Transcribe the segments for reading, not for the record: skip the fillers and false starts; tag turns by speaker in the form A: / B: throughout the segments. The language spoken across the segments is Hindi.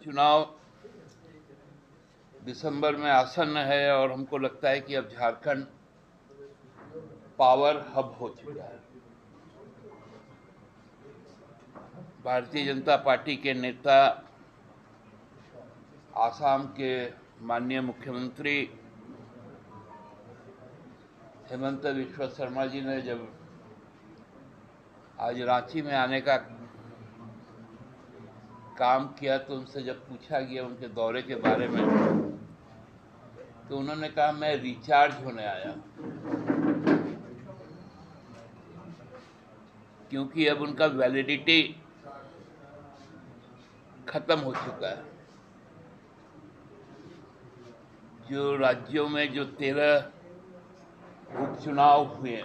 A: चुनाव दिसंबर में आसन्न है और हमको लगता है कि अब झारखंड पावर हब हो चुका है। भारतीय जनता पार्टी के नेता, आसाम के माननीय मुख्यमंत्री हेमंत बिस्वा शर्मा जी ने जब आज रांची में आने का काम किया तो उनसे जब पूछा गया उनके दौरे के बारे में तो उन्होंने कहा मैं रिचार्ज होने आया, क्योंकि अब उनका वैलिडिटी खत्म हो चुका है। जो राज्यों में जो 13 उपचुनाव हुए,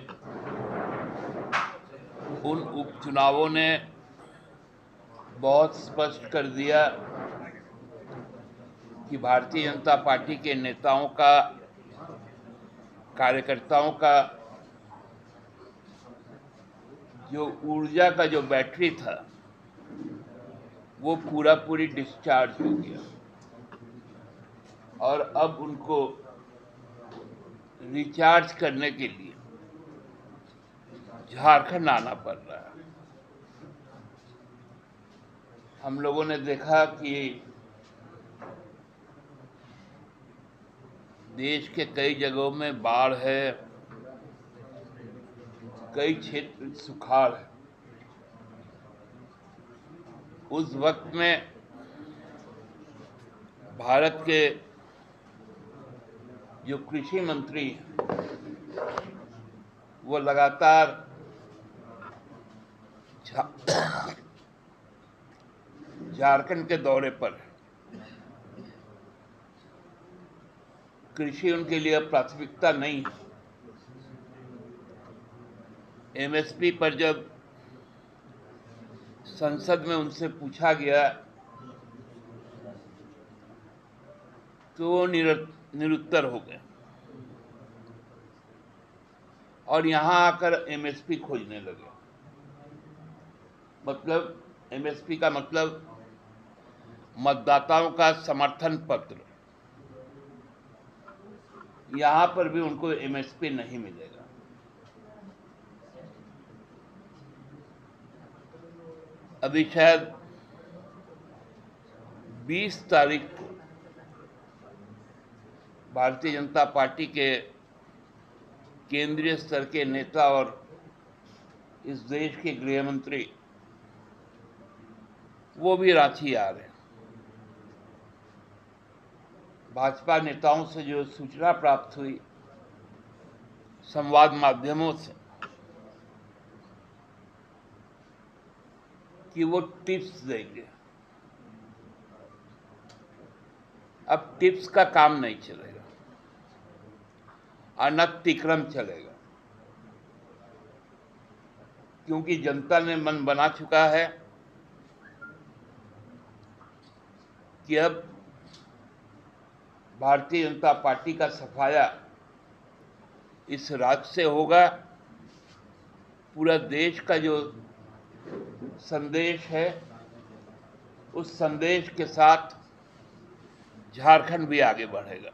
A: उन उपचुनावों ने बहुत स्पष्ट कर दिया कि भारतीय जनता पार्टी के नेताओं का, कार्यकर्ताओं का जो ऊर्जा का जो बैटरी था वो पूरी डिस्चार्ज हो गया और अब उनको रिचार्ज करने के लिए झारखंड आना पड़ रहा है। हम लोगों ने देखा कि देश के कई जगहों में बाढ़ है, कई क्षेत्र सुखाड़ है। उस वक्त में भारत के जो कृषि मंत्री वो लगातार झारखंड के दौरे पर। कृषि उनके लिए प्राथमिकता नहीं है। एमएसपी पर जब संसद में उनसे पूछा गया तो वो निरुत्तर हो गए और यहां आकर एमएसपी खोजने लगे। मतलब एमएसपी का मतलब मतदाताओं का समर्थन पत्र। यहां पर भी उनको एमएसपी नहीं मिलेगा। अभी शायद 20 तारीख को भारतीय जनता पार्टी के केंद्रीय स्तर के नेता और इस देश के गृह मंत्री वो भी रांची आ रहे हैं। भाजपा नेताओं से जो सूचना प्राप्त हुई संवाद माध्यमों से कि वो टिप्स देंगे। अब टिप्स का काम नहीं चलेगा, अनतिक्रम चलेगा, क्योंकि जनता ने मन बना चुका है कि अब भारतीय जनता पार्टी का सफाया इस राज्य से होगा। पूरा देश का जो संदेश है उस संदेश के साथ झारखंड भी आगे बढ़ेगा।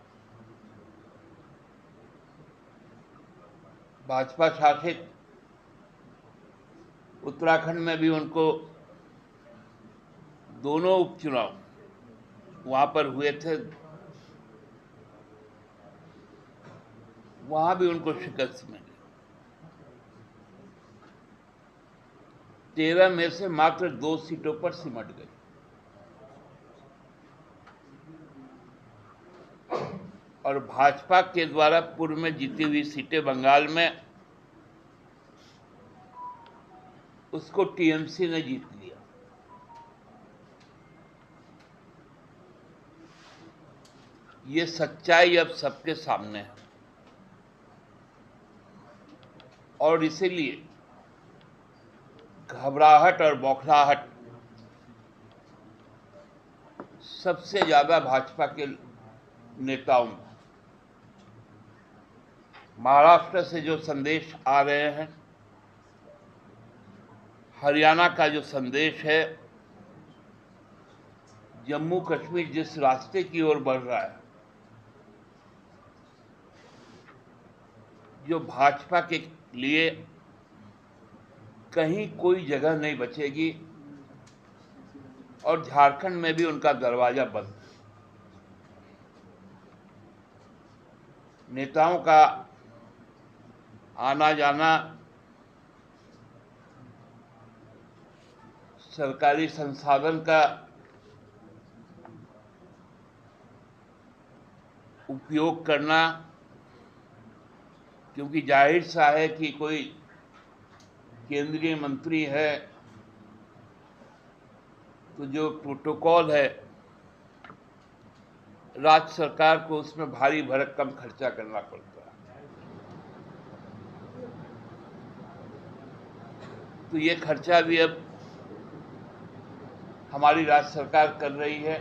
A: भाजपा शासित उत्तराखंड में भी उनको दोनों उपचुनाव वहां पर हुए थे, वहां भी उनको शिकस्त मिली। 13 में से मात्र 2 सीटों पर सिमट गई। और भाजपा के द्वारा पूर्व में जीती हुई सीटें बंगाल में उसको टीएमसी ने जीत लिया। ये सच्चाई अब सबके सामने है और इसीलिए घबराहट और बौखलाहट सबसे ज्यादा भाजपा के नेताओं में। महाराष्ट्र से जो संदेश आ रहे हैं, हरियाणा का जो संदेश है, जम्मू कश्मीर जिस रास्ते की ओर बढ़ रहा है, जो भाजपा के लिए कहीं कोई जगह नहीं बचेगी और झारखंड में भी उनका दरवाजा बंद। नेताओं का आना जाना सरकारी संसाधन का उपयोग करना, क्योंकि जाहिर सा है कि कोई केंद्रीय मंत्री है तो जो प्रोटोकॉल है राज्य सरकार को उसमें भारी भरकम खर्चा करना पड़ता है। तो ये खर्चा भी अब हमारी राज्य सरकार कर रही है,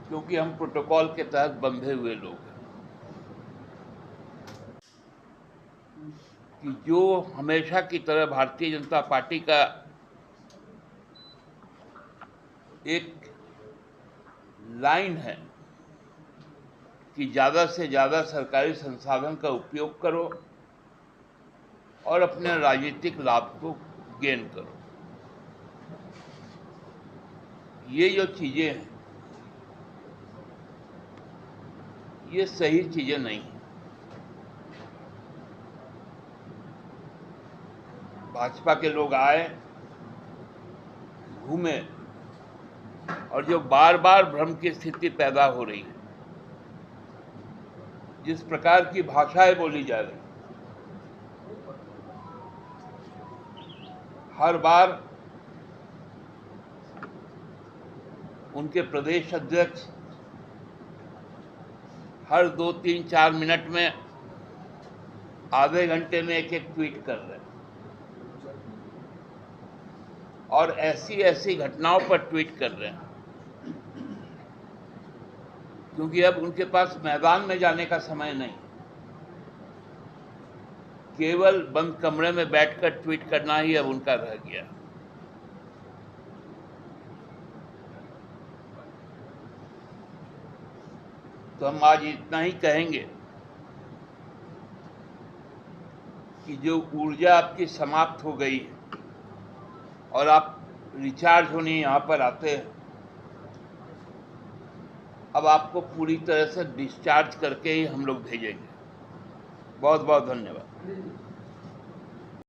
A: क्योंकि हम प्रोटोकॉल के तहत बंधे हुए लोग हैं। कि जो हमेशा की तरह भारतीय जनता पार्टी का एक लाइन है कि ज़्यादा से ज़्यादा सरकारी संसाधन का उपयोग करो और अपने राजनीतिक लाभ को गेन करो। ये जो चीज़ें हैं ये सही चीज़ें नहीं हैं। भाजपा के लोग आए, घूमे, और जो बार बार भ्रम की स्थिति पैदा हो रही है, जिस प्रकार की भाषाएं बोली जा रही, हर बार उनके प्रदेश अध्यक्ष हर 2, 3, 4 मिनट में आधे घंटे में एक ट्वीट कर रहे हैं और ऐसी ऐसी घटनाओं पर ट्वीट कर रहे हैं, क्योंकि अब उनके पास मैदान में जाने का समय नहीं, केवल बंद कमरे में बैठकर ट्वीट करना ही अब उनका रह गया। तो हम आज इतना ही कहेंगे कि जो ऊर्जा आपकी समाप्त हो गई है और आप रिचार्ज होने यहाँ पर आते हैं, अब आपको पूरी तरह से डिस्चार्ज करके ही हम लोग भेजेंगे। बहुत बहुत धन्यवाद।